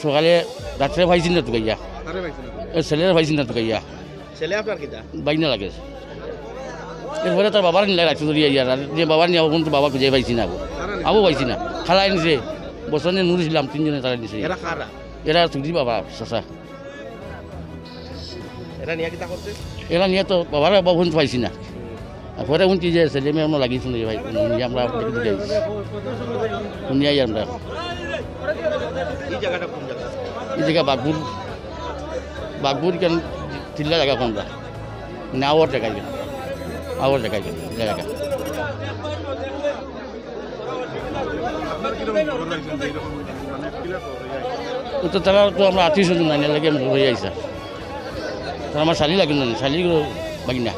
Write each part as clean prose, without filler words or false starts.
সকালে রাত্রে পাইছি না তুকাইয়া ছেলেরা পাইছি না তুকাইয়া ছেলে আপনার কিতা বাইনা লাগে এরপরে তার বাবার নিলে রাখতে ধরিয়া ইয়ার আর যে বাবার নিয়ে কিন্তু বাবা খুঁজে পাইছি না আবু পাইছি না খালাই নিছে বছরে নুরেছিলাম তিনজনে তারা নিছে এরা কারা এরা তুলি বাবা চাষা এরা নিয়ে কিতা করছে এরা নিয়ে তো বাবার বাবু কিন্তু পাইছি না পরে উনটি যে ছেলে মেয়ে আমরা লাগিয়েছি ভাই আমরা শুনিয়াই আমরা এই জায়গাটা কোন জায়গা এই জায়গা বাগপুর কেন চিল্লা জায়গা কোনটা মানে আওয়ার জায়গায় কেন আওয়ার জায়গায় কেন জায়গাটা তো তারা তো আমরা আত্মীয় স্বজন নাই লাগে আমি হয়ে যাই স্যার আমার শালি লাগে না শালিগুলো বাগিনা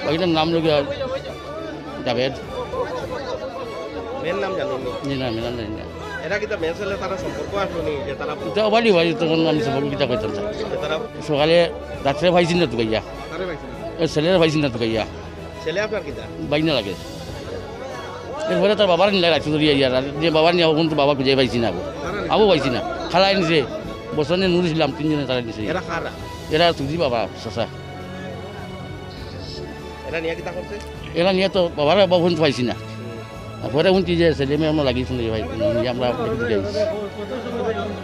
বাগিনার নাম লোক জাভেদ মেয়ের নাম জানেন জি না মেনার জানি না এরা কিতা মেয়ে ছেলে তারা সম্পর্ক আসলো যে তারা তো বাড়ি বাড়ি তখন আমি সব কিতা করতাম স্যার তারা সকালে রাত্রে পাইছি না তুকাইয়া ছেলেরা পাইছি না তুকাইয়া ছেলে আপনার কিতা বাইনা লাগে এরপরে তার বাবার নিলে রাখতে ধরিয়া ইয়ার আর যে বাবার নিয়ে কিন্তু বাবা খুঁজে পাইছি না আবু পাইছি না খালাই নিছে বছরে নুরেছিলাম তিনজনে তারা নিছে এরা কারা এরা তুলি বাবা চাষা এরা নিয়ে কিতা করছে এরা নিয়ে তো বাবার বাবু কিন্তু পাইছি না পরে উনটি যে ছেলে মেয়ে আমরা লাগিয়েছি ভাই আমরা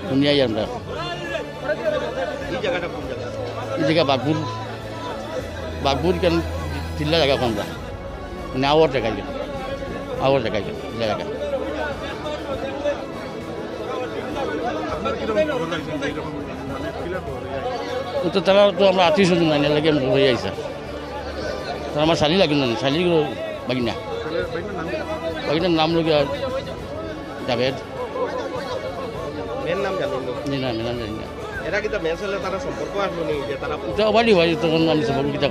শুনিয়াই আমরা এই জায়গাটা কোন জায়গা এই জায়গা বাগপুর কেন চিল্লা জায়গা কোনটা মানে আওয়ার জায়গায় কেন আওয়ার জায়গায় কেন জায়গাটা তো তারা তো আমরা আত্মীয় স্বজন নাই লাগে আমি হয়ে যাই স্যার তারা আমার শালি লাগে না শালিগুলো বাগিনা বাগিনার নাম লোক জাভেদ মেয়ের নাম জানেন জি না মেনার জানি না এরা কিতা মেয়ে ছেলে তারা সম্পর্ক আসলো যে তারা তো বাড়ি বাড়ি তখন আমি সব কিতা